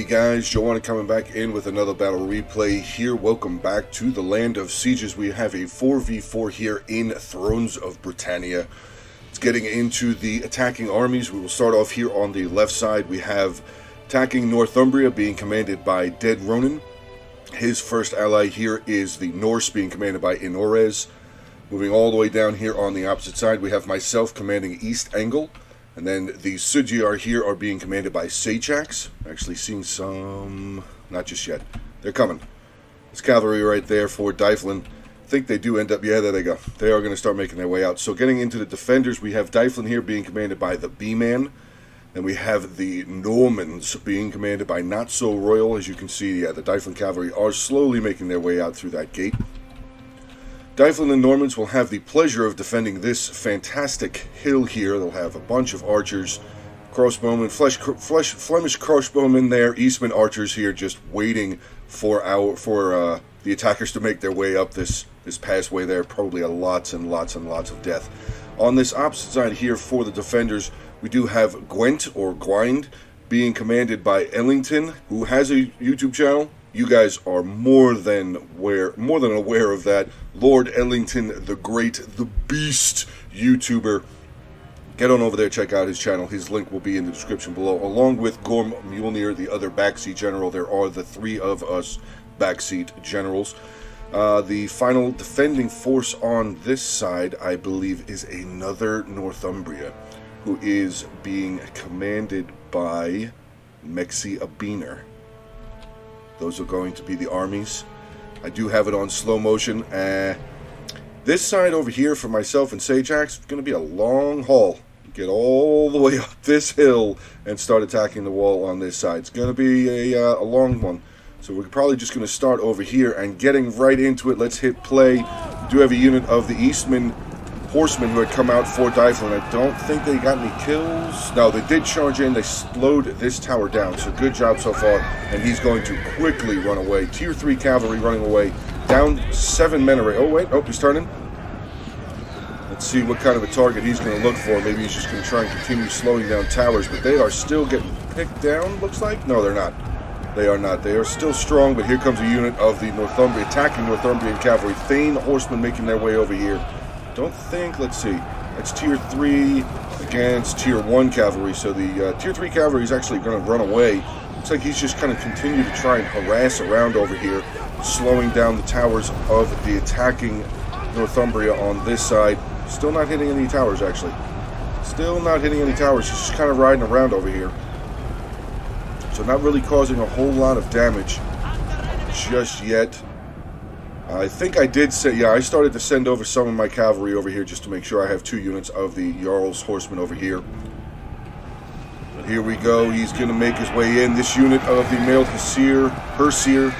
guys, Joanna coming back in with another battle replay here. Welcome back to the Land of Sieges. We have a 4v4 here in Thrones of Britannia. It's getting into the attacking armies. We will start off here on the left side. We have attacking Northumbria being commanded by Dead Ronan. His first ally here is the Norse being commanded by Inorez. Moving all the way down here on the opposite side, we have myself commanding East Angle. And then the Sudjir here are being commanded by Sajax. Actually seeing some... not just yet. They're coming. There's cavalry right there for Dyflin. I think they do end up... yeah, there they go. They are going to start making their way out. So getting into the defenders, we have Dyflin here being commanded by the B-Man. Then we have the Normans being commanded by Not So Royal. As you can see, yeah, the Dyflin cavalry are slowly making their way out through that gate. Dyflin and Normans will have the pleasure of defending this fantastic hill here. They'll have a bunch of archers, crossbowmen, Flemish crossbowmen there, Eastman archers here, just waiting for the attackers to make their way up this passway there. Probably lots and lots and lots of death. On this opposite side here for the defenders, we do have Gwent or Gwind being commanded by Ellington, who has a YouTube channel. You guys are more than aware of that. Lord Ellington, the Great, the Beast YouTuber. Get on over there, check out his channel. His link will be in the description below. Along with Gorm Mjolnir, the other backseat general. There are the three of us backseat generals. The final defending force on this side, I believe, is another Northumbria, who is being commanded by Mexi Abiner. Those are going to be the armies. I do have it on slow motion. This side over here for myself and Sajax is going to be a long haul. Get all the way up this hill and start attacking the wall on this side. It's going to be a long one. So we're probably just going to start over here and getting right into it. Let's hit play. We do have a unit of the Eastman horsemen who had come out for Dyflin. I don't think they got any kills. No, they did charge in. They slowed this tower down. So good job so far. And he's going to quickly run away. Tier 3 cavalry running away. Down 7 men array. Oh, wait. Oh, he's turning. Let's see what kind of a target he's going to look for. Maybe he's just going to try and continue slowing down towers. But they are still getting picked down, looks like. No, they're not. They are not. They are still strong. But here comes a unit of the Northumbria, attacking Northumbrian cavalry. Thane horsemen making their way over here. Don't think, let's see, that's tier 3 against tier 1 cavalry, so the tier 3 cavalry is actually going to run away. Looks like he's just going to continue to try and harass around over here, slowing down the towers of the attacking Northumbria on this side. Still not hitting any towers, actually. Still not hitting any towers, he's just kind of riding around over here. So not really causing a whole lot of damage just yet. I think I did say, yeah, I started to send over some of my cavalry over here just to make sure I have 2 units of the Jarl's horsemen over here. But here we go. He's going to make his way in. This unit of the mailed Herseer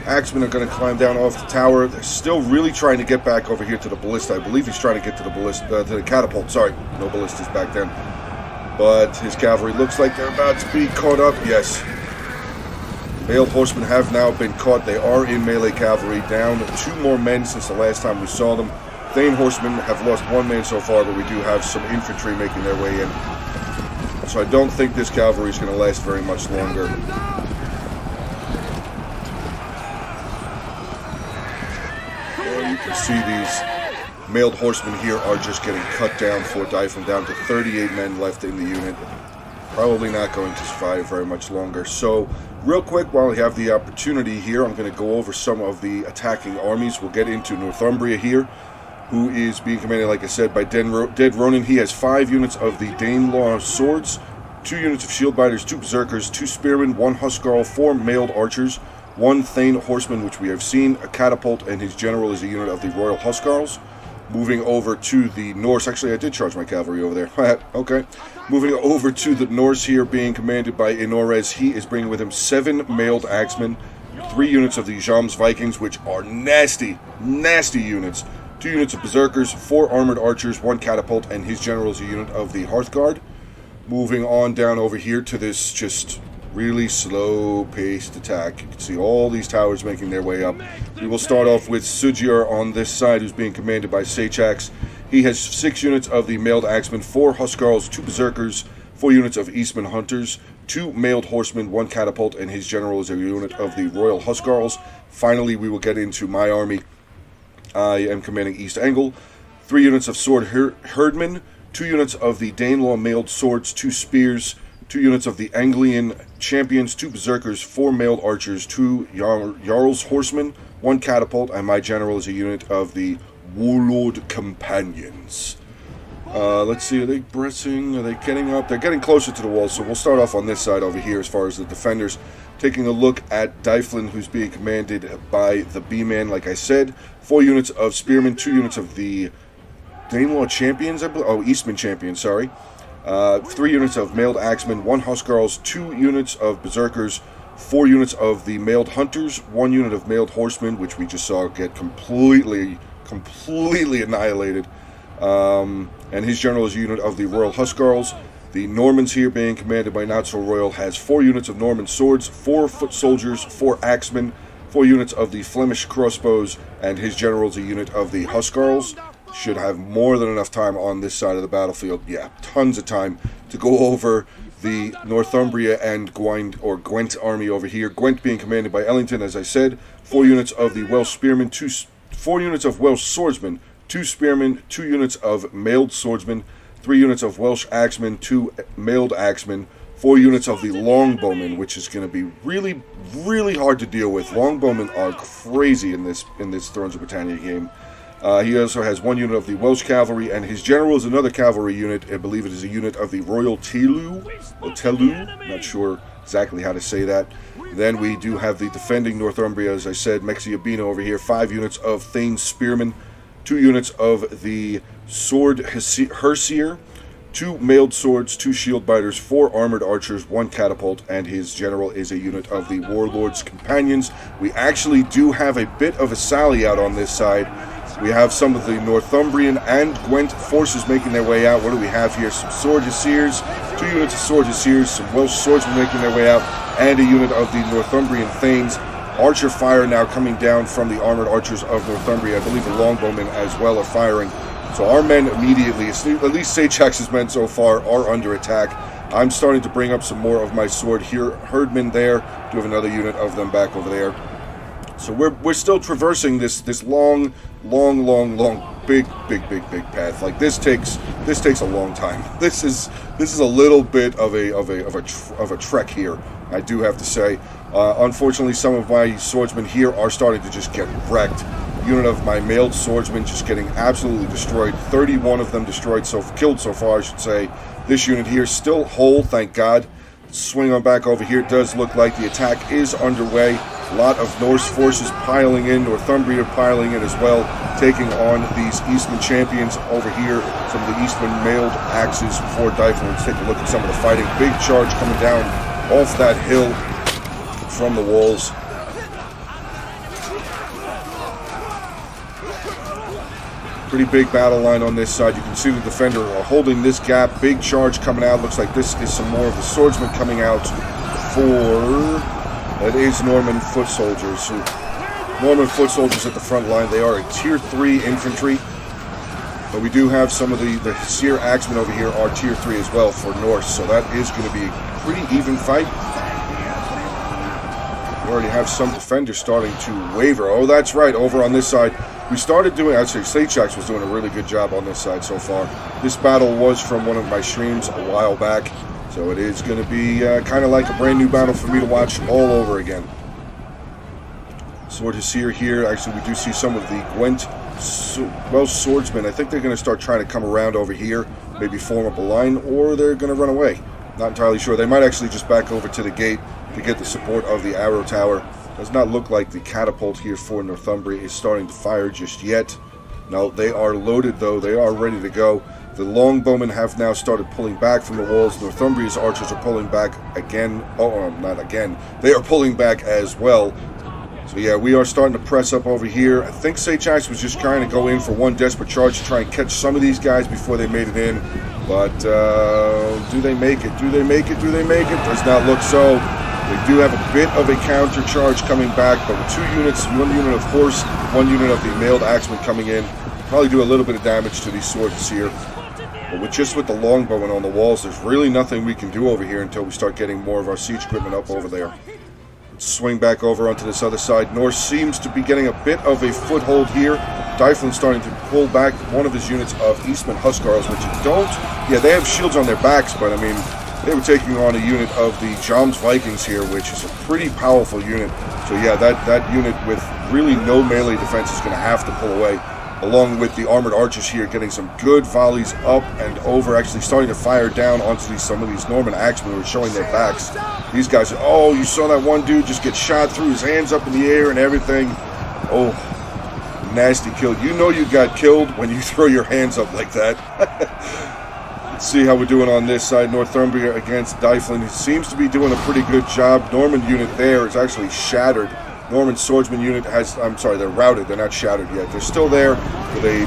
axemen are going to climb down off the tower. They're still really trying to get back over here to the ballista. I believe he's trying to get to the ballista, to the catapult. Sorry, no ballistas back then. But his cavalry looks like they're about to be caught up. Yes. Mailed horsemen have now been caught. They are in melee cavalry, down 2 more men since the last time we saw them. Thane horsemen have lost 1 man so far, but we do have some infantry making their way in. So I don't think this cavalry is going to last very much longer. Well, you can see these mailed horsemen here are just getting cut down for Dyflin, down to 38 men left in the unit. Probably not going to survive very much longer. So, real quick, while we have the opportunity here, I'm going to go over some of the attacking armies. We'll get into Northumbria here, who is being commanded, like I said, by Dead Ronan. He has 5 units of the Danelaw swords, 2 units of shield biters, 2 berserkers, 2 spearmen, 1 huskarl, 4 mailed archers, 1 Thane horseman, which we have seen, a catapult, and his general is a unit of the Royal Huskarls. Moving over to the Norse. Actually, I did charge my cavalry over there. Okay. Moving over to the Norse here, being commanded by Inorez. He is bringing with him 7 mailed axemen, 3 units of the Jams Vikings, which are nasty, nasty units. 2 units of berserkers, 4 armored archers, 1 catapult, and his general is a unit of the Hearthguard. Moving on down over here to this just really slow-paced attack. You can see all these towers making their way up. We will start off with Sudjir on this side, who's being commanded by Sajax. He has 6 units of the mailed axemen, 4 huskarls, 2 berserkers, 4 units of Eastman hunters, 2 mailed horsemen, 1 catapult, and his general is a unit of the Royal Huscarls. Finally, we will get into my army. I am commanding East Angle, 3 units of sword herdmen, 2 units of the Danelaw mailed swords, 2 spears, 2 units of the Anglian champions, 2 berserkers, 4 mailed archers, 2 Jarl's horsemen, 1 catapult, and my general is a unit of the Warlord companions. Let's see, are they pressing? Are they getting up? They're getting closer to the wall, so we'll start off on this side over here as far as the defenders. Taking a look at Dyflin, who's being commanded by the B-Man, like I said. 4 units of spearmen, 2 units of the Danelaw champions, I believe. Oh, Eastman champions, sorry. 3 units of mailed axemen, 1 huscarls, 2 units of berserkers, 4 units of the mailed hunters, 1 unit of mailed horsemen, which we just saw get completely annihilated. And his general is a unit of the Royal Huscarls. The Normans here, being commanded by Not So Royal, has 4 units of Norman swords, 4 foot soldiers, 4 axemen, 4 units of the Flemish crossbows, and his general is a unit of the Huscarls. Should have more than enough time on this side of the battlefield. Yeah, tons of time to go over the Northumbria and Gwent army over here. Gwent being commanded by Ellington, as I said. 4 units of the Welsh spearmen, 4 units of Welsh swordsmen, 2 spearmen, 2 units of mailed swordsmen, 3 units of Welsh axemen, 2 mailed axemen, 4 units of the longbowmen, which is going to be really hard to deal with. Longbowmen are crazy in this Thrones of Britannia game. He also has 1 unit of the Welsh cavalry, and his general is another cavalry unit. I believe it is a unit of the Royal Telu, not sure exactly how to say that. Then we do have the defending Northumbria, as I said, Mexiabino over here, 5 units of Thane's spearmen, 2 units of the sword Herseer, 2 mailed swords, 2 shield biters, 4 armored archers, 1 catapult, and his general is a unit of the Warlord's companions. We actually do have a bit of a sally out on this side. We have some of the Northumbrian and Gwent forces making their way out. What do we have here? Some sword hussiers, 2 units of sword hussiers, some Welsh swordsmen making their way out, and a unit of the Northumbrian Thanes. Archer fire now coming down from the armored archers of Northumbria. I believe the longbowmen as well are firing. So our men immediately, at least Sachax's men so far, are under attack. I'm starting to bring up some more of my sword here. Herdmen there. Do have another unit of them back over there. So we're still traversing this long, big path. Like this takes a long time. This is a little bit of a trek here, I do have to say. Unfortunately, some of my swordsmen here are starting to just get wrecked. Unit of my mailed swordsmen just getting absolutely destroyed. 31 of them killed so far, I should say. This unit here still whole, thank God. Swing on back over here. It does look like the attack is underway. A lot of Norse forces piling in, Northumbria piling in as well, taking on these Eastman champions over here from the Eastman mailed axes for Dyflin. Let's take a look at some of the fighting. Big charge coming down off that hill from the walls. Pretty big battle line on this side. You can see the defender are holding this gap. Big charge coming out. Looks like this is some more of the swordsmen coming out for... That is Norman foot soldiers. Norman foot soldiers at the front line. They are a tier 3 infantry. But we do have some of the Seer axemen over here are tier 3 as well for Norse. So that is going to be a pretty even fight. We already have some defenders starting to waver. Oh, that's right. Over on this side. We started doing, actually, Sachax was doing a really good job on this side so far. This battle was from one of my streams a while back. So it is going to be kind of like a brand new battle for me to watch all over again. Sword Hussar here. Actually, we do see some of the Gwent Welsh swordsmen. I think they're going to start trying to come around over here, maybe form up a line, or they're going to run away. Not entirely sure. They might actually just back over to the gate to get the support of the arrow tower. Does not look like the catapult here for Northumbria is starting to fire just yet. No, they are loaded though. They are ready to go. The longbowmen have now started pulling back from the walls. Northumbria's archers are pulling back again. Oh, not again. They are pulling back as well. So yeah, we are starting to press up over here. I think Sachax was just trying to go in for one desperate charge to try and catch some of these guys before they made it in. But do they make it? Do they make it? Do they make it? Does not look so. They do have a bit of a counter charge coming back, but with 2 units, 1 unit of horse, 1 unit of the mailed axemen coming in, probably do a little bit of damage to these swords here. But with the longbowmen on the walls, there's really nothing we can do over here until we start getting more of our siege equipment up over there. Let's swing back over onto this other side. Norse seems to be getting a bit of a foothold here. Dyflin's starting to pull back one of his units of Eastman Huscarls, which you don't... Yeah, they have shields on their backs, but I mean, they were taking on a unit of the Joms Vikings here, which is a pretty powerful unit. So yeah, that unit with really no melee defense is going to have to pull away, along with the armored archers here getting some good volleys up and over, actually starting to fire down onto some of these Norman axemen who are showing their backs. These guys, oh, you saw that one dude just get shot through, his hands up in the air and everything. Oh, nasty kill. You know you got killed when you throw your hands up like that. Let's see how we're doing on this side. Northumbria against Dyflin. He seems to be doing a pretty good job. Norman unit there is actually shattered. Norman swordsman unit has, I'm sorry, they're routed. They're not shattered yet. They're still there with a,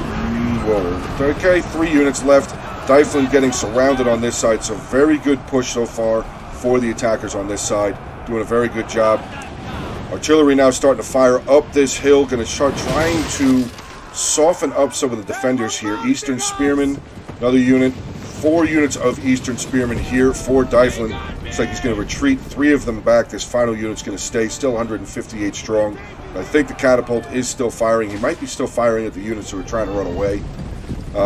whoa, okay, 3 units left. Dyflin getting surrounded on this side, so very good push so far for the attackers on this side. Doing a very good job. Artillery now starting to fire up this hill. Going to start trying to soften up some of the defenders here. Eastern Spearmen, another unit. 4 units of Eastern Spearmen here for Dyflin. Looks like he's going to retreat 3 of them back. This final unit's going to stay, still 158 strong. I think the catapult is still firing. He might be still firing at the units who are trying to run away.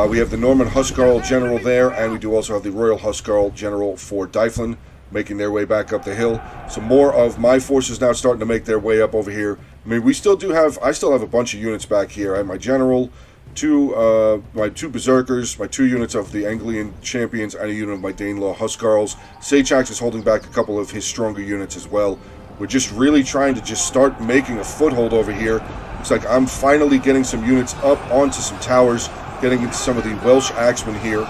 We have the Norman Huscarl General there, and we do also have the Royal Huscarl General for Dyflin, making their way back up the hill. So more of my forces now starting to make their way up over here. I mean, I still have a bunch of units back here. I have my General, my 2 Berserkers, my 2 units of the Anglian Champions, and a unit of my Danelaw Huscarls. Sachax is holding back a couple of his stronger units as well. We're just really trying to just start making a foothold over here. Looks like I'm finally getting some units up onto some towers, getting into some of the Welsh Axemen here. A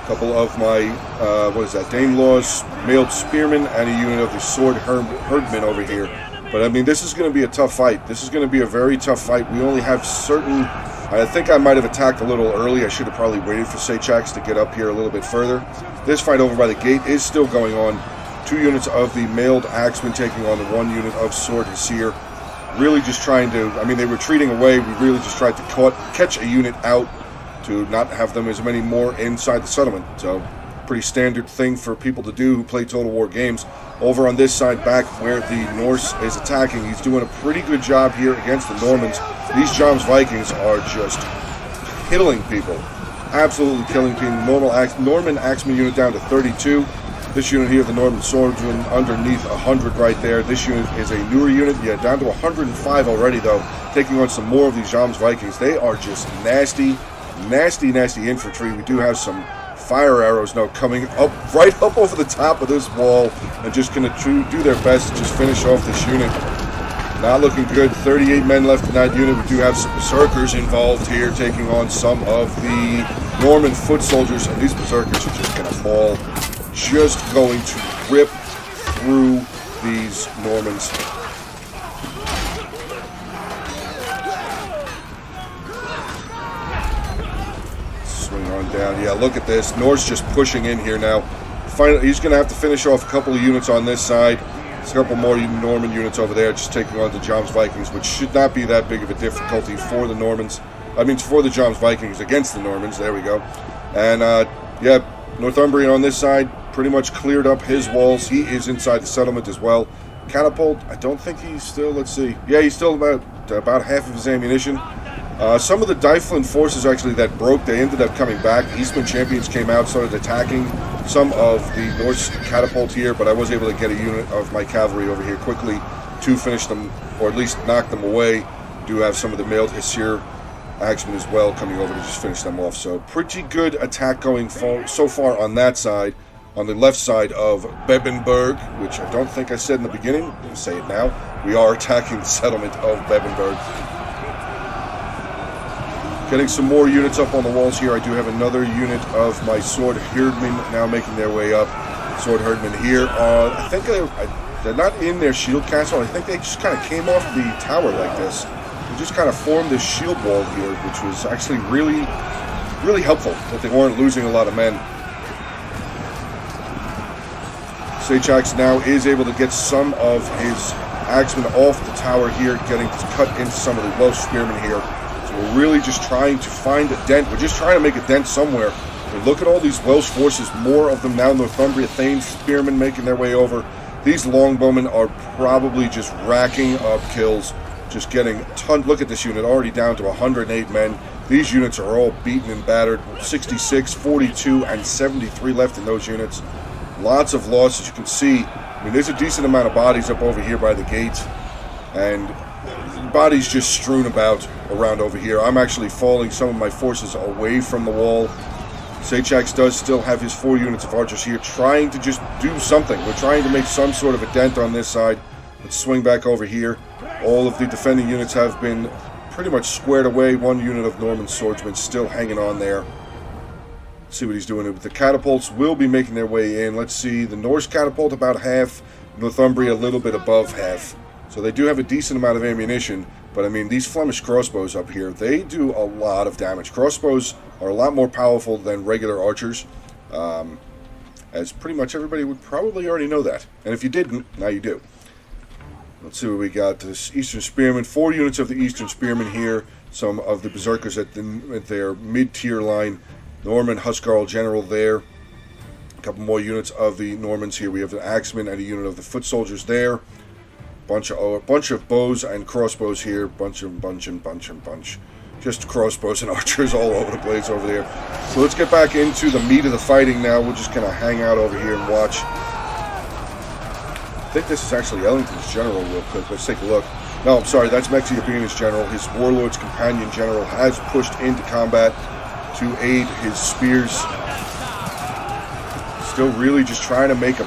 couple of my, Danelaw's mailed Spearmen, and a unit of the Sword Herdmen over here. But I mean, this is going to be a tough fight. This is going to be a very tough fight. We only have certain... I think I might have attacked a little early. I should have probably waited for Sachax to get up here a little bit further. This fight over by the gate is still going on. 2 units of the mailed axemen taking on the 1 unit of Sword Hesir. Really just trying to... I mean, they were retreating away. We really just tried to catch a unit out to not have them as many more inside the settlement. So, pretty standard thing for people to do who play Total War games. Over on this side back where the Norse is attacking, he's doing a pretty good job here against the Normans. These Joms Vikings are just killing people. Absolutely killing people. Norman Axeman unit down to 32. This unit here, the Norman Swordsman, underneath 100 right there. This unit is a newer unit. Yeah, down to 105 already, though. Taking on some more of these Joms Vikings. They are just nasty, nasty, nasty infantry. We do have some fire arrows now coming up, right up over the top of this wall, and just going to do their best to just finish off this unit. Not looking good. 38 men left in that unit. We do have some Berserkers involved here, taking on some of the Norman foot soldiers, and these Berserkers are just going to fall. Just going to rip through these Normans. Swing on down. Yeah, look at this. Norse just pushing in here now. Finally, he's going to have to finish off a couple of units on this side. There's a couple more Norman units over there just taking on the Joms Vikings, which should not be that big of a difficulty for the Normans. I mean, for the Joms Vikings against the Normans. There we go. And, yeah, Northumbrian on this side pretty much cleared up his walls. He is inside the settlement as well. Catapult, I don't think he's still, let's see. Yeah, he's still about half of his ammunition. Some of the Dyflin forces actually that broke, they ended up coming back. Eastman Champions came out, started attacking some of the Norse catapult here, but I was able to get a unit of my cavalry over here quickly to finish them, or at least knock them away. Do have some of the mailed Hesir axemen as well coming over to just finish them off. So pretty good attack going so far on that side. On the left side of Bebbanburg, which I don't think I said in the beginning, I'm going to say it now, we are attacking the settlement of Bebbanburg. Getting some more units up on the walls here. I do have another unit of my Sword Herdmen now making their way up. Sword Herdmen here. I think they're not in their shield castle. I think they just kind of came off the tower like this. They just kind of formed this shield wall here, which was actually really, really helpful that they weren't losing a lot of men. Sachax now is able to get some of his axemen off the tower here, getting cut into some of the Welsh spearmen here. So So we're really just trying to find a dent. We're just trying to make a dent somewhere. And look at all these Welsh forces, more of them now. Northumbria Thanes spearmen making their way over. These longbowmen are probably just racking up kills, just getting a ton. Look at this unit, already down to 108 men. These units are all beaten and battered. 66, 42, and 73 left in those units. Lots of loss, as you can see. I mean, there's a decent amount of bodies up over here by the gate, and bodies just strewn about around over here. I'm actually falling some of my forces away from the wall. Sachax does still have his 4 units of archers here, trying to just do something. We're trying to make some sort of a dent on this side. Let's swing back over here. All of the defending units have been pretty much squared away. 1 unit of Norman swordsmen still hanging on there. Let's see what he's doing. The catapults will be making their way in. Let's see, the Norse catapult about half, Northumbria a little bit above half. So they do have a decent amount of ammunition, but I mean, these Flemish crossbows up here, they do a lot of damage. Crossbows are a lot more powerful than regular archers, as pretty much everybody would probably already know that. And if you didn't, now you do. Let's see what we got. This Eastern Spearmen, 4 units of the Eastern Spearmen here. Some of the Berserkers at their mid-tier line. Norman Huscarl General there. A couple more units of the Normans here. We have the Axemen and a unit of the Foot Soldiers there. A bunch of bows and crossbows here. Bunch. Just crossbows and archers all over the place over there. So let's get back into the meat of the fighting now. We're just going to hang out over here and watch. I think this is actually Ellington's general real quick. Let's take a look. No, I'm sorry. That's Mexiabina's general. His warlord's companion general has pushed into combat to aid his spears. Still really just trying to make a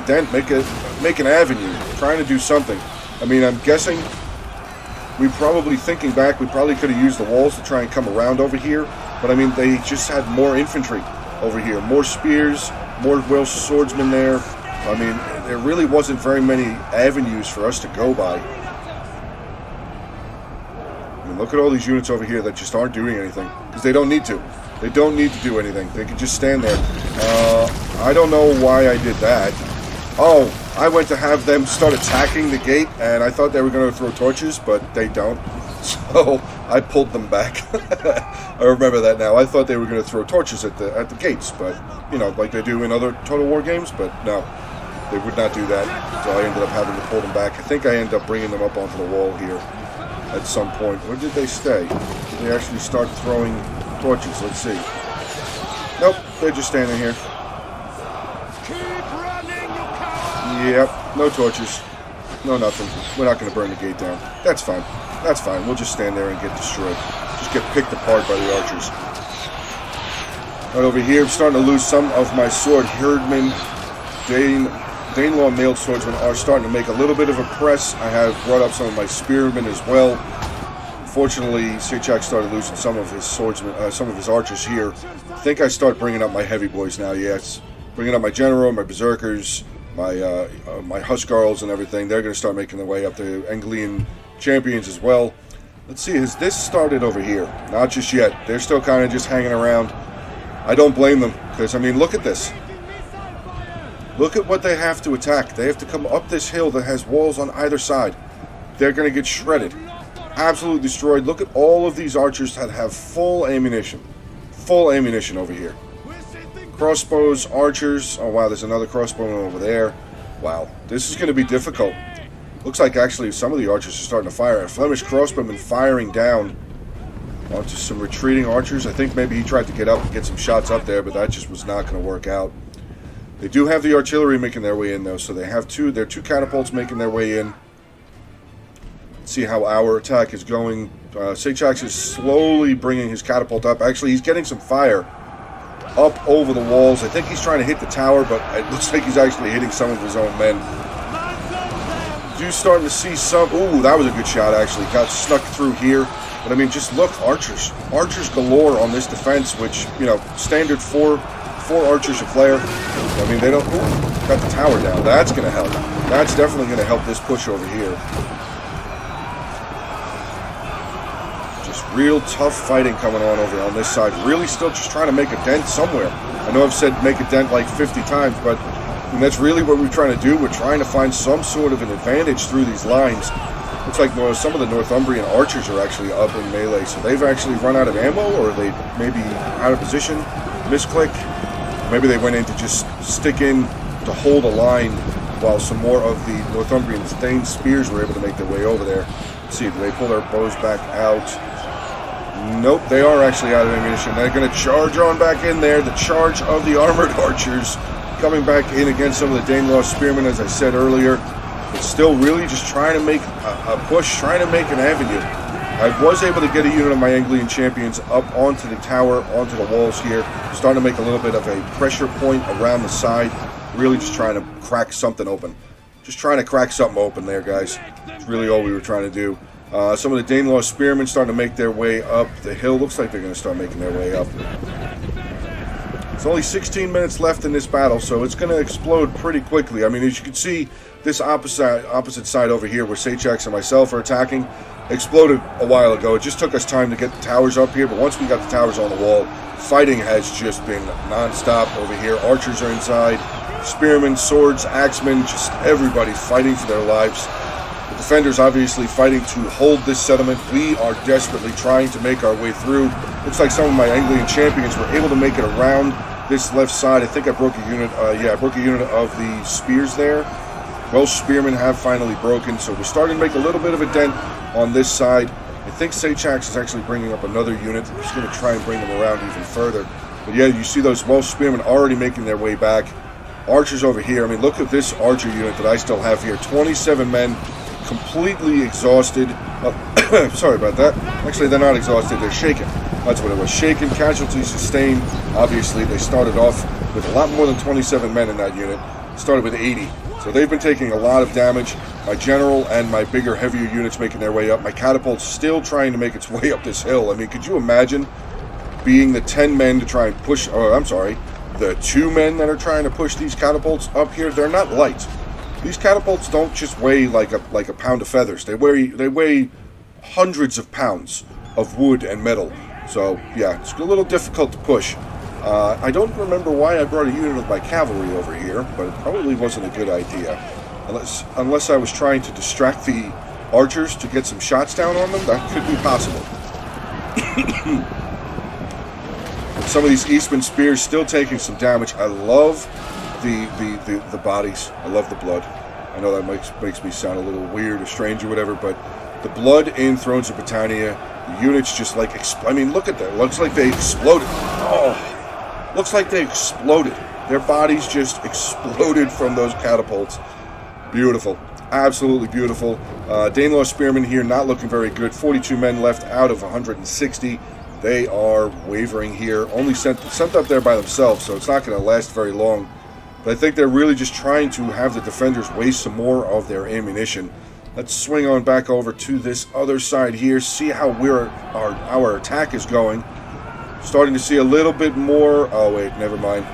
dent, make an avenue, trying to do something. I mean, I'm guessing thinking back, we probably could have used the walls to try and come around over here, but I mean, they just had more infantry over here, more spears, more Welsh swordsmen there. I mean, there really wasn't very many avenues for us to go by. I mean, look at all these units over here that just aren't doing anything, because they don't need to. They don't need to do anything. They can just stand there. I don't know why I did that. Oh, I went to have them start attacking the gate, and I thought they were going to throw torches, but they don't. So I pulled them back. I remember that now. I thought they were going to throw torches at the gates, but, you know, like they do in other Total War games, but no. They would not do that, so I ended up having to pull them back. I think I ended up bringing them up onto the wall here at some point. Where did they stay? Did they actually start throwing torches? Let's see. Nope, they're just standing here. Yep, no torches. No nothing. We're not going to burn the gate down. That's fine. That's fine. We'll just stand there and get destroyed. Just get picked apart by the archers. Right over here, I'm starting to lose some of my sword herdmen. Danelaw mailed swordsmen are starting to make a little bit of a press. I have brought up some of my spearmen as well. Fortunately, Sachax started losing some of his swordsmen, some of his archers here. I think I start bringing up my heavy boys now. Yes, bringing up my general, my berserkers, my Huscarls and everything. They're going to start making their way up to Anglian champions as well. Let's see, has this started over here? Not just yet. They're still kind of just hanging around. I don't blame them, because, I mean, look at this. Look at what they have to attack. They have to come up this hill that has walls on either side. They're going to get shredded. Absolutely destroyed. Look at all of these archers that have full ammunition. Full ammunition over here. Crossbows, archers. Oh, wow, there's another crossbow over there. Wow, this is going to be difficult. Looks like actually some of the archers are starting to fire. A Flemish crossbowman firing down onto some retreating archers. I think maybe he tried to get up and get some shots up there, but that just was not going to work out. They do have the artillery making their way in, though, so they have two catapults making their way in. Let's see how our attack is going. Sachax is slowly bringing his catapult up. Actually, he's getting some fire up over the walls. I think he's trying to hit the tower, but it looks like he's actually hitting some of his own men. You're starting to see some... Ooh, that was a good shot, actually. Got snuck through here. But, I mean, just look, archers. Archers galore on this defense, which, you know, standard four archers a flare. I mean, they don't... Ooh, got the tower down. That's going to help. That's definitely going to help this push over here. Just real tough fighting coming on over on this side. Really still just trying to make a dent somewhere. I know I've said make a dent like 50 times, but I mean, that's really what we're trying to do. We're trying to find some sort of an advantage through these lines. Looks like some of the Northumbrian archers are actually up in melee, so they've actually run out of ammo, or they maybe out of position, misclick. Maybe they went in to just stick in to hold a line while some more of the Northumbrian Thane spears were able to make their way over there. Let's see, do they pull their bows back out? Nope, they are actually out of ammunition. They're going to charge on back in there. The charge of the armored archers coming back in against some of the Danelaw spearmen, as I said earlier. But still really just trying to make a push, trying to make an avenue. I was able to get a unit of my Anglian champions up onto the tower, onto the walls here. Starting to make a little bit of a pressure point around the side. Really just trying to crack something open. Just trying to crack something open there, guys. That's really all we were trying to do. Some of the Danelaw spearmen starting to make their way up the hill. Looks like they're going to start making their way up. It's only 16 minutes left in this battle, so it's going to explode pretty quickly. I mean, as you can see, this opposite side over here, where Sachax and myself are attacking, exploded a while ago. It just took us time to get the towers up here, but once we got the towers on the wall, fighting has just been non-stop over here. Archers are inside, spearmen, swords, axemen, just everybody fighting for their lives. The defenders obviously fighting to hold this settlement. We are desperately trying to make our way through. Looks like some of my Anglian champions were able to make it around this left side. I think I broke a unit, I broke a unit of the spears there. Welsh spearmen have finally broken, so we're starting to make a little bit of a dent on this side. I think Sachax is actually bringing up another unit. I'm just going to try and bring them around even further. But yeah, you see those Welsh spearmen already making their way back. Archers over here. I mean, look at this archer unit that I still have here. 27 men, completely exhausted. Sorry about that. Actually, they're not exhausted. They're shaken. That's what it was. Shaken, casualties sustained. Obviously, they started off with a lot more than 27 men in that unit. Started with 80. So they've been taking a lot of damage. My general and my bigger, heavier units making their way up. My catapult's still trying to make its way up this hill. I mean, could you imagine being the 10 men to try and push, the 2 men that are trying to push these catapults up here? They're not light. These catapults don't just weigh like a pound of feathers. They weigh hundreds of pounds of wood and metal. So yeah, it's a little difficult to push. I don't remember why I brought a unit of my cavalry over here, but it probably wasn't a good idea. Unless I was trying to distract the archers to get some shots down on them, that could be possible. Some of these Eastman spears still taking some damage. I love the bodies. I love the blood. I know that makes me sound a little weird or strange or whatever, but the blood in Thrones of Britannia, the units just like I mean, look at that. It looks like they exploded. Oh. Looks like they exploded. Their bodies just exploded from those catapults. Beautiful. Absolutely beautiful. Danelaw spearmen here not looking very good. 42 men left out of 160. They are wavering here. Only sent up there by themselves, so it's not going to last very long. But I think they're really just trying to have the defenders waste some more of their ammunition. Let's swing on back over to this other side here. See how our attack is going. Starting to see a little bit more. Oh wait, never mind.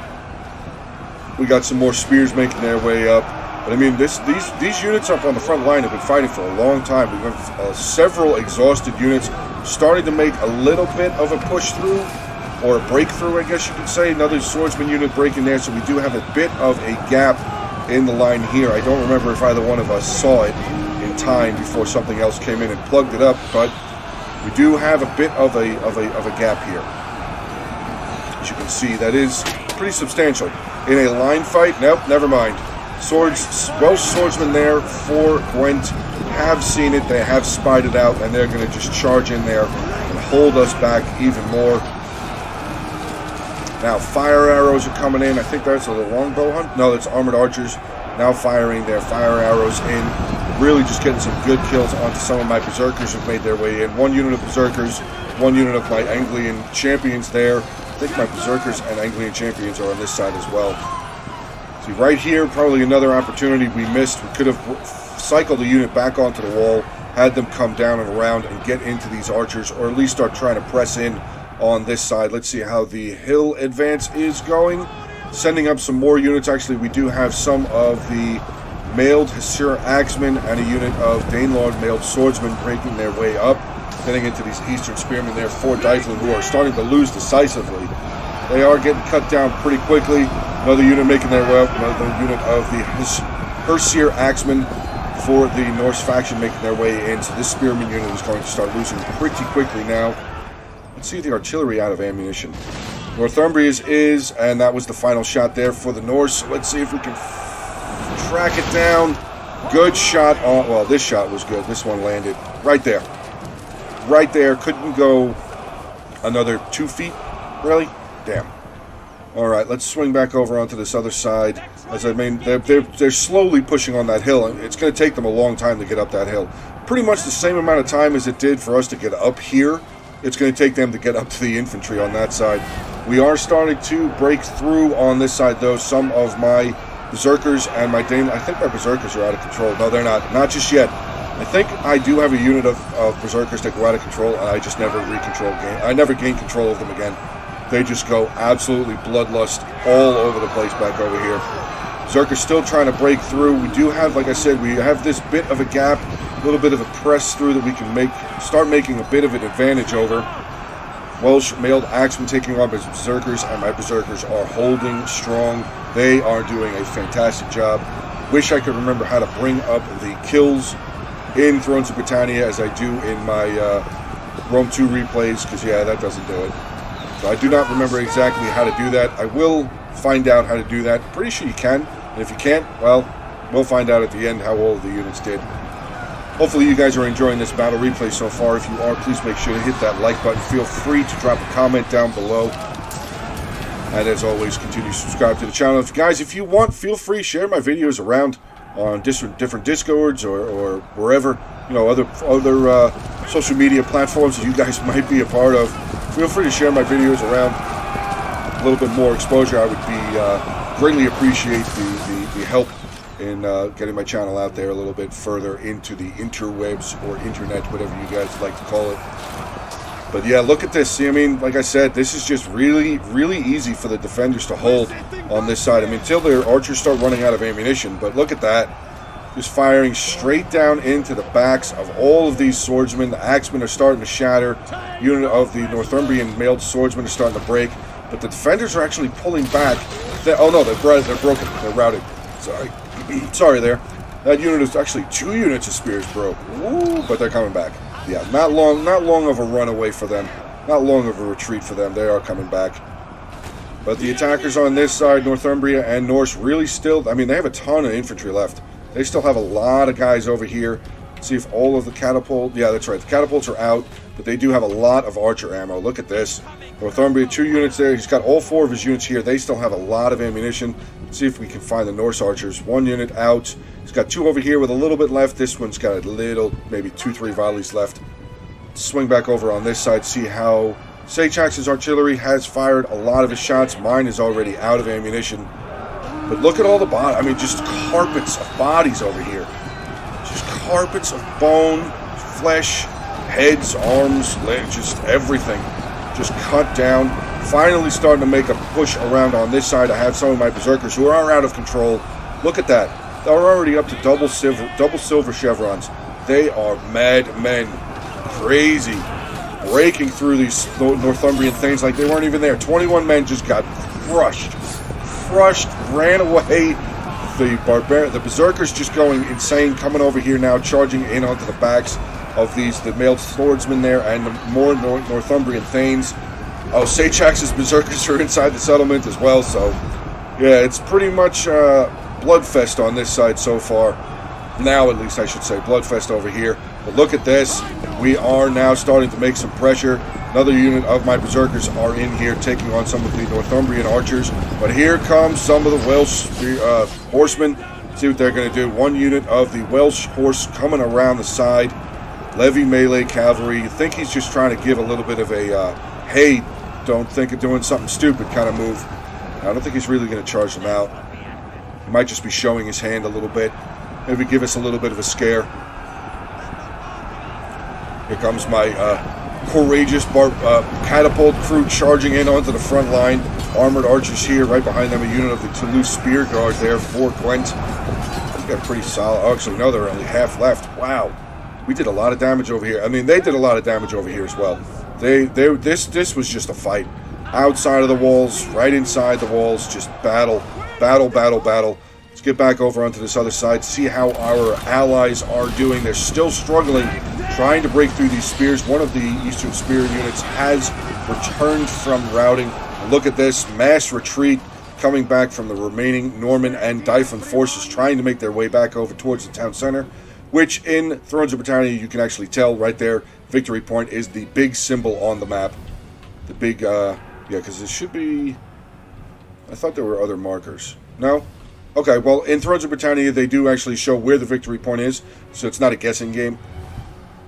We got some more spears making their way up. But I mean, these units up on the front line have been fighting for a long time. We have several exhausted units starting to make a little bit of a push through, or a breakthrough, I guess you could say. Another swordsman unit breaking there, so we do have a bit of a gap in the line here. I don't remember if either one of us saw it in time before something else came in and plugged it up, but we do have a bit of a gap here. As you can see, that is pretty substantial. In a line fight, nope, never mind. Welsh swordsmen there for Gwent have seen it, they have spied it out, and they're going to just charge in there and hold us back even more. Now, fire arrows are coming in. I think that's a longbow hunt. No, that's armored archers now firing their fire arrows in. Really just getting some good kills onto some of my berserkers who've made their way in. 1 unit of berserkers, 1 unit of my Anglian champions there. I think my berserkers and Anglian champions are on this side as well. See, right here, probably another opportunity we missed. We could have cycled the unit back onto the wall, had them come down and around and get into these archers, or at least start trying to press in on this side. Let's see how the hill advance is going. Sending up some more units. Actually, we do have some of the mailed Hesir Axemen and a unit of Danelaw mailed swordsmen breaking their way up. Getting into these Eastern Spearmen there for Dyflin, who are starting to lose decisively. They are getting cut down pretty quickly. Another unit making their way up. Another unit of the Hesir Axemen for the Norse faction making their way in. So this spearman unit is going to start losing pretty quickly now. Let's see the artillery out of ammunition. Northumbria's is, and that was the final shot there for the Norse. Let's see if we can track it down. Good shot. Oh, well, this shot was good. This one landed right there. Right there. Couldn't go another 2 feet. Really? Damn. All right, let's swing back over onto this other side. As I mean, they're slowly pushing on that hill, and it's going to take them a long time to get up that hill. Pretty much the same amount of time as it did for us to get up here. It's going to take them to get up to the infantry on that side. We are starting to break through on this side, though. Some of my berserkers and my Dane, I think my berserkers are out of control. No, they're not. Not just yet. I think I do have a unit of berserkers that go out of control, and I just never I never gain control of them again. They just go absolutely bloodlust all over the place back over here. Berserker's still trying to break through. We do have, like I said, we have this bit of a gap, a little bit of a press through that we can start making a bit of an advantage over. Welsh mailed axemen taking on my berserkers, and my berserkers are holding strong. They are doing a fantastic job. Wish I could remember how to bring up the kills in Thrones of Britannia as I do in my Rome 2 replays, because yeah, that doesn't do it. So I do not remember exactly how to do that. I will find out how to do that. Pretty sure you can. And if you can't, well, we'll find out at the end how all of the units did. Hopefully you guys are enjoying this battle replay so far. If you are, please make sure to hit that like button. Feel free to drop a comment down below. And as always, continue to subscribe to the channel. Guys, if you want, feel free to share my videos around on different Discords or wherever, you know, other social media platforms that you guys might be a part of. Feel free to share my videos around. A little bit more exposure, I would be greatly appreciate the help in getting my channel out there a little bit further into the interwebs or internet, whatever you guys like to call it. But yeah, look at this. See, I mean, like I said, this is just really, really easy for the defenders to hold on this side. I mean, until their archers start running out of ammunition. But look at that. Just firing straight down into the backs of all of these swordsmen. The axemen are starting to shatter. Unit of the Northumbrian mailed swordsmen are starting to break. But the defenders are actually pulling back. Oh no, they're broken. They're routed. Sorry. Sorry there. That unit is actually 2 units of spears broke. Ooh, but they're coming back. Yeah, not long of a runaway for them. Not long of a retreat for them. They are coming back. But the attackers on this side, Northumbria and Norse, really still, I mean, they have a ton of infantry left. They still have a lot of guys over here. Let's see if all of the catapult, yeah, that's right. The catapults are out, but they do have a lot of archer ammo. Look at this. Northumbria, 2 units there. He's got all 4 of his units here. They still have a lot of ammunition. Let's see if we can find the Norse archers. 1 unit out. He's got 2 over here with a little bit left. This one's got a little, maybe 2-3 volleys left. Swing back over on this side, see how Sachax's artillery has fired a lot of his shots. Mine is already out of ammunition. But look at all the bodies. I mean, just carpets of bodies over here. Just carpets of bone, flesh, heads, arms, legs, just everything. Just cut down. Finally starting to make a push around on this side. I have some of my berserkers who are out of control. Look at that. They're already up to double silver chevrons. They are mad men. Crazy. Breaking through these Northumbrian things like they weren't even there. 21 men just got crushed. Ran away. The berserkers just going insane, coming over here now, charging in onto the backs of the mailed swordsmen there, and the more Northumbrian thanes. Oh, Sachax's berserkers are inside the settlement as well, so yeah, it's pretty much bloodfest on this side so far. Now, at least I should say, bloodfest over here. But look at this. We are now starting to make some pressure. Another unit of my berserkers are in here taking on some of the Northumbrian archers. But here comes some of the Welsh horsemen. See what they're going to do. 1 unit of the Welsh horse coming around the side. Levy melee cavalry. You think he's just trying to give a little bit of a, hey, don't think of doing something stupid kind of move. I don't think he's really going to charge them out. He might just be showing his hand a little bit. Maybe give us a little bit of a scare. Here comes my courageous catapult crew charging in onto the front line. Armored archers here, right behind them. A unit of the Toulouse Spear Guard there for Gwent. He's got pretty solid. Oh, actually, no, they're only half left. Wow, we did a lot of damage over here. I mean, they did a lot of damage over here as well. This was just a fight. Outside of the walls, right inside the walls, just battle. Let's get back over onto this other side, see how our allies are doing. They're still struggling, trying to break through these spears. One of the Eastern Spear units has returned from routing. Look at this mass retreat coming back from the remaining Norman and Dyflin forces, trying to make their way back over towards the town center, which in Thrones of Britannia you can actually tell right there. Victory Point is the big symbol on the map. The big, yeah, because it should be... I thought there were other markers. No? Okay, well, in Thrones of Britannia, they do actually show where the victory point is, so it's not a guessing game.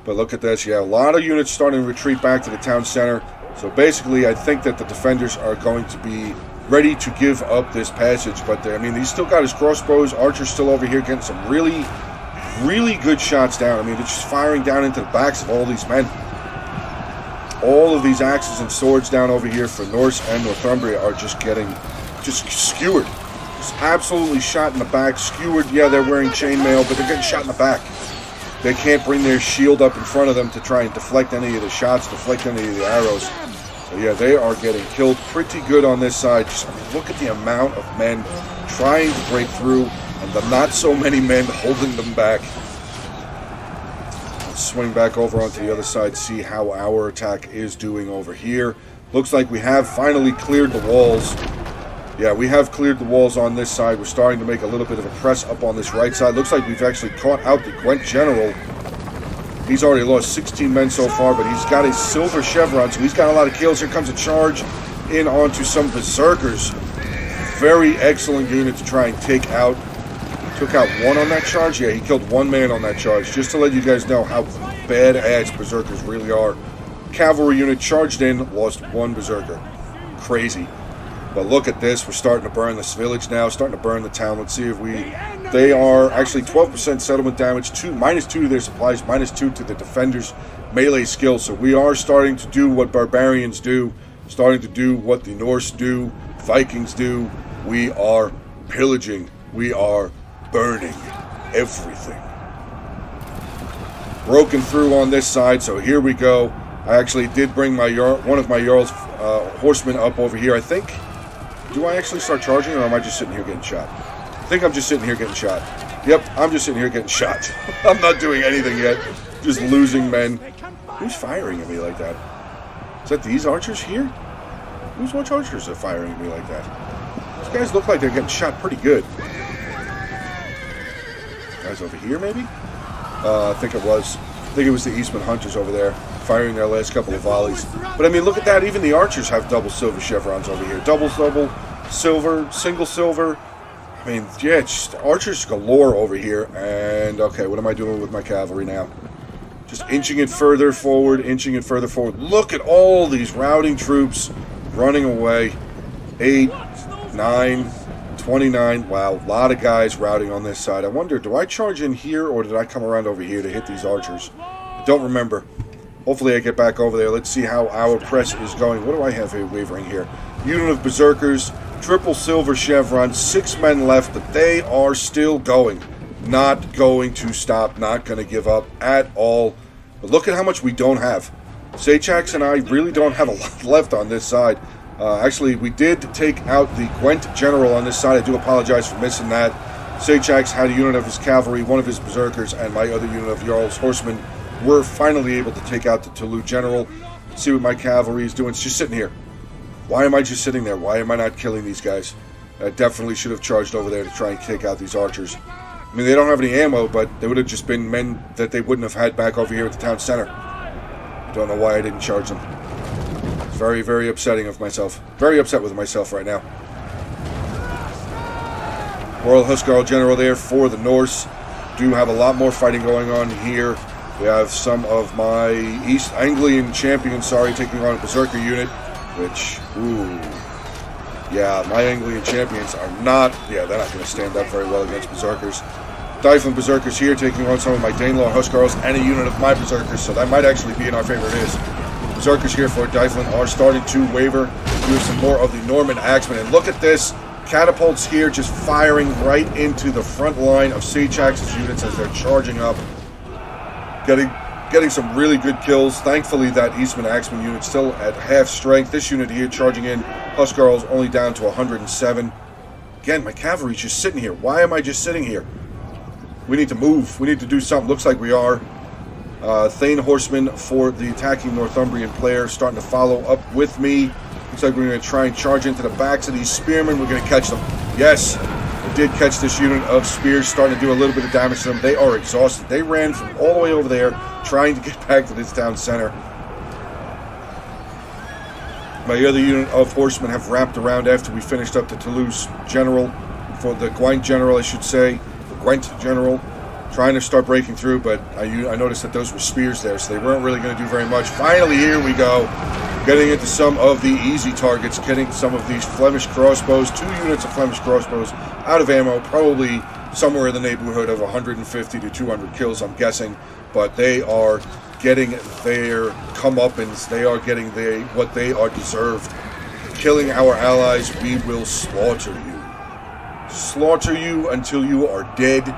But look at this. Yeah, a lot of units starting to retreat back to the town center. So basically, I think that the defenders are going to be ready to give up this passage. But, I mean, he's still got his crossbows. Archer's still over here getting some really, really good shots down. I mean, they're just firing down into the backs of all these men. All of these axes and swords down over here for Norse and Northumbria are just getting skewered. Just absolutely shot in the back. Skewered, yeah, they're wearing chainmail, but they're getting shot in the back. They can't bring their shield up in front of them to try and deflect any of the shots, deflect any of the arrows. So yeah, they are getting killed pretty good on this side. Just look at the amount of men trying to break through and the not so many men holding them back. Let's swing back over onto the other side, see how our attack is doing over here. Looks like we have finally cleared the walls. Yeah, we have cleared the walls on this side. We're starting to make a little bit of a press up on this right side. Looks like we've actually caught out the Gwent General. He's already lost 16 men so far, but he's got a silver chevron, so he's got a lot of kills. Here comes a charge in onto some berserkers. Very excellent unit to try and take out. Took out one on that charge? Yeah, he killed one man on that charge. Just to let you guys know how badass berserkers really are. Cavalry unit charged in, lost one berserker. Crazy. But look at this. We're starting to burn this village now, starting to burn the town. Let's see if we... They are actually 12% settlement damage, -2 to their supplies, -2 to the defenders' melee skill. So we are starting to do what barbarians do, starting to do what the Norse do, Vikings do. We are pillaging. We are burning everything. Broken through on this side, so here we go. I actually did bring my one of my Jarl's horsemen up over here, I think. Do I actually start charging, or am I just sitting here getting shot? I think I'm just sitting here getting shot. Yep, I'm just sitting here getting shot. I'm not doing anything yet. Just losing men. Who's firing at me like that? Is that these archers here? Whose watch archers are firing at me like that? These guys look like they're getting shot pretty good. Guys over here, maybe? I think it was. I think it was the Eastman Hunters over there, firing their last couple of volleys. But I mean, look at that. Even the archers have double silver chevrons over here. Double silver, single silver. I mean, yeah, just archers galore over here. And, okay, what am I doing with my cavalry now? Just inching it further forward, inching it further forward. Look at all these routing troops running away. 8, 9, 29. Wow, a lot of guys routing on this side. I wonder, do I charge in here or did I come around over here to hit these archers? I don't remember. Hopefully I get back over there. Let's see how our press is going. What do I have here wavering here? Unit of berserkers, triple silver chevron, 6 men left, but they are still going. Not going to stop, not going to give up at all. But look at how much we don't have. Sachax and I really don't have a lot left on this side. Actually, we did take out the Gwent General on this side. I do apologize for missing that. Sachax had a unit of his cavalry, one of his berserkers, and my other unit of Jarl's horsemen were finally able to take out the Toulouse General. Let's see what my cavalry is doing. It's just sitting here. Why am I just sitting there? Why am I not killing these guys? I definitely should have charged over there to try and take out these archers. I mean, they don't have any ammo, but they would have just been men that they wouldn't have had back over here at the town center. I don't know why I didn't charge them. It's very, very upsetting of myself. Very upset with myself right now. Royal Huscarl General there for the Norse. Do have a lot more fighting going on here. We have some of my East Anglian champions, taking on a Berserker unit, which, ooh. Yeah, my Anglian champions are not, they're not going to stand up very well against Berserkers. Dyflin Berserkers here taking on some of my Danelaw Huscarls and a unit of my Berserkers, so that might actually be in our favor. It is. Berserkers here for Dyflin are starting to waver. Here's some more of the Norman Axemen, and look at this. Catapults here just firing right into the front line of Sachax's units as they're charging up. Getting some really good kills. Thankfully, that Eastman Axeman unit still at half strength. This unit here charging in, Huscarl's only down to 107. Again, my cavalry's just sitting here. Why am I just sitting here? We need to move. We need to do something. Looks like we are. Thane horsemen for the attacking Northumbrian player starting to follow up with me. Looks like we're going to try and charge into the backs of these spearmen. We're going to catch them. Yes, we did catch this unit of spears, starting to do a little bit of damage to them. They are exhausted. They ran from all the way over there, trying to get back to this town center. My other unit of horsemen have wrapped around after we finished up the Toulouse general, for the Gwent general, I should say, the Gwent general. Trying to start breaking through, but I noticed that those were spears there, so they weren't really going to do very much. Finally, here we go. Getting into some of the easy targets, getting some of these Flemish crossbows, 2 units of Flemish crossbows out of ammo, probably somewhere in the neighborhood of 150 to 200 kills, I'm guessing, but they are getting their comeuppance. They are getting what they are deserved. Killing our allies, we will slaughter you. Slaughter you until you are dead.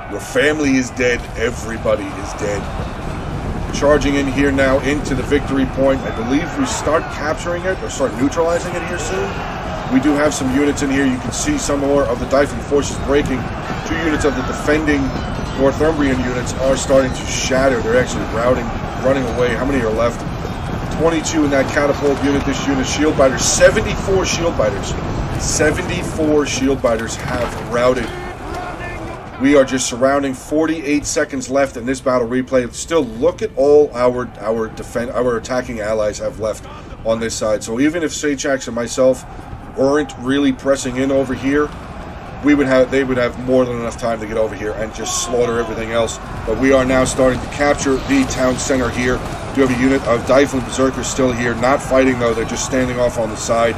Your family is dead. Everybody is dead. Charging in here now into the victory point. I believe we start capturing it or start neutralizing it here soon. We do have some units in here. You can see some more of the Dyflin forces breaking. 2 units of the defending Northumbrian units are starting to shatter. They're actually routing, running away. How many are left? 22 in that catapult unit. This unit, shield biters, 74 shield biters. 74 shield biters have routed. We are just surrounding. 48 seconds left in this battle replay. Still, look at all our attacking allies have left on this side. So even if Sachax and myself weren't really pressing in over here, they would have more than enough time to get over here and just slaughter everything else. But we are now starting to capture the town center here. We do have a unit of Dyflin Berserkers still here, not fighting though. They're just standing off on the side.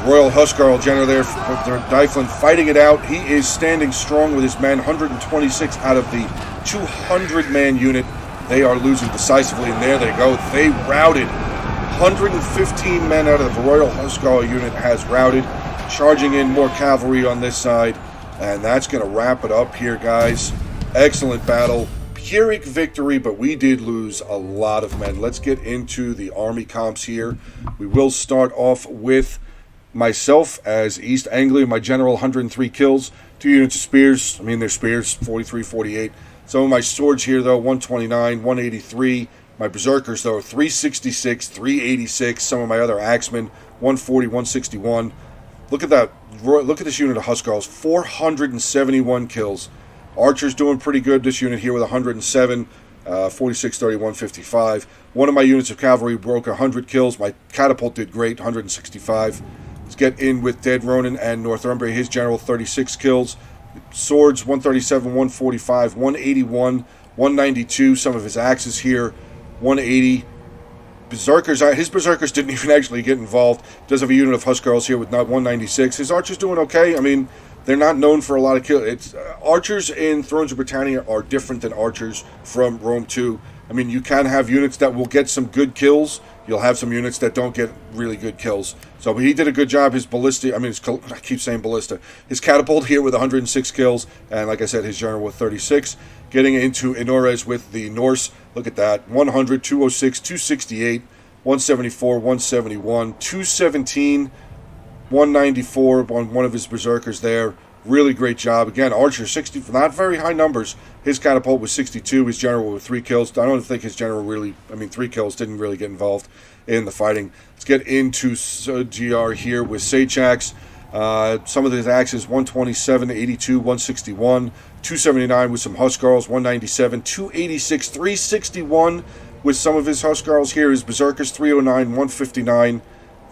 Royal Huscarl General there, Dyflin fighting it out. He is standing strong with his men, 126 out of the 200-man unit. They are losing decisively, and there they go. They routed. 115 men out of the Royal Huscarl unit has routed. Charging in more cavalry on this side, and that's going to wrap it up here, guys. Excellent battle. Pyrrhic victory, but we did lose a lot of men. Let's get into the army comps here. We will start off with myself as East Anglia, my general, 103 kills, 2 units of spears. I mean, they're spears, 43, 48. Some of my swords here, though, 129, 183. My berserkers, though, 366, 386. Some of my other axemen, 140, 161. Look at that. Look at this unit of Huscarls, 471 kills. Archers doing pretty good. This unit here with 107, 46, 31, 55. One of my units of cavalry broke 100 kills. My catapult did great, 165. Let's get in with Dead Ronan and Northumbria. His general, 36 kills. Swords, 137, 145, 181, 192. Some of his axes here, 180. Berserkers, his Berserkers didn't even actually get involved. Does have a unit of Huscarls here with 196. His Archers doing okay. I mean, they're not known for a lot of kills. Archers in Thrones of Britannia are different than archers from Rome 2. I mean, you can have units that will get some good kills. You'll have some units that don't get really good kills. So he did a good job. His ballista, I keep saying ballista. His catapult here with 106 kills. And like I said, his general with 36. Getting into Inores with the Norse. Look at that. 100, 206, 268, 174, 171, 217, 194 on one of his berserkers there. Really great job. Again, Archer, 60, not very high numbers. His catapult was 62. His general with 3 kills. I don't think his general 3 kills, didn't really get involved in the fighting. Let's get into GR here with Sachax. Some of his axes, 127, 82, 161, 279 with some Huscarls, 197, 286, 361 with some of his Huscarls here. His Berserkers, 309, 159.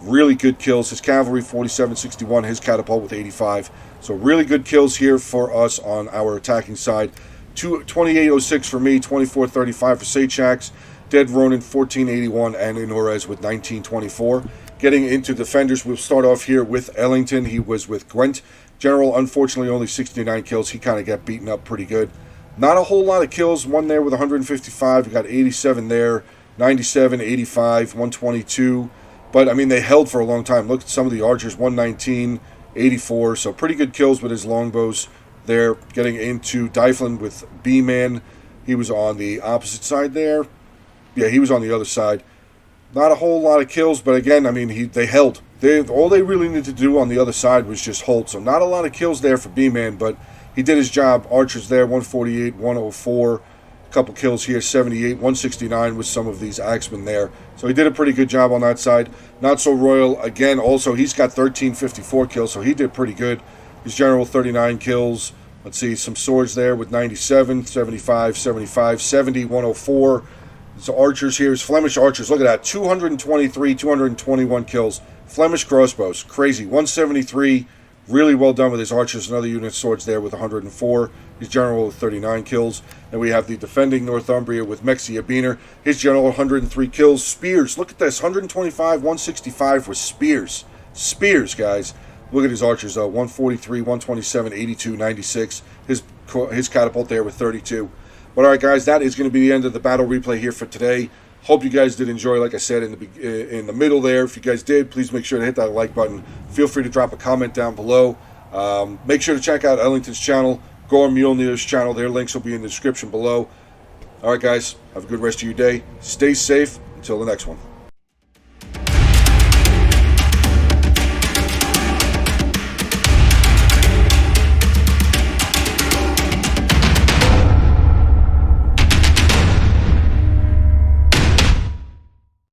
Really good kills. His cavalry, 47, 61. His catapult with 85. So really good kills here for us on our attacking side. 2806 for me, 2435 for Sachax. Dead Ronan, 1481, and Inores with 1924. Getting into defenders, we'll start off here with Ellington. He was with Gwent. General, unfortunately, only 69 kills. He kind of got beaten up pretty good. Not a whole lot of kills. One there with 155. We got 87 there. 97, 85, 122. But, I mean, they held for a long time. Look at some of the archers, 119, 84. So pretty good kills with his longbows there. Getting into Dyflin with B-Man. He was on the opposite side there. Yeah, he was on the other side. Not a whole lot of kills, but again, I mean, they held. All they really needed to do on the other side was just hold. So not a lot of kills there for B-Man, but he did his job. Archers there, 148, 104. A couple kills here, 78, 169 with some of these axemen there. So he did a pretty good job on that side. Not so royal. Again, also, he's got 1354 kills, so he did pretty good. His general, 39 kills. Let's see, some swords there with 97, 75, 75, 70, 104. So archers here, his Flemish archers, look at that, 223, 221 kills. Flemish crossbows, crazy, 173. Really well done with his archers. Another unit swords there with 104. His general with 39 kills. And we have the defending Northumbria with Mexia Beener. His general 103 kills. Spears. Look at this. 125, 165 with spears. Spears, guys. Look at his archers though. 143, 127, 82, 96. His catapult there with 32. But all right, guys, that is going to be the end of the battle replay here for today. Hope you guys did enjoy, like I said in the middle there. If you guys did, please make sure to hit that like button. Feel free to drop a comment down below. Make sure to check out Ellington's channel, Gorm Mjolnir's channel. Their links will be in the description below. All right, guys, have a good rest of your day. Stay safe. Until the next one.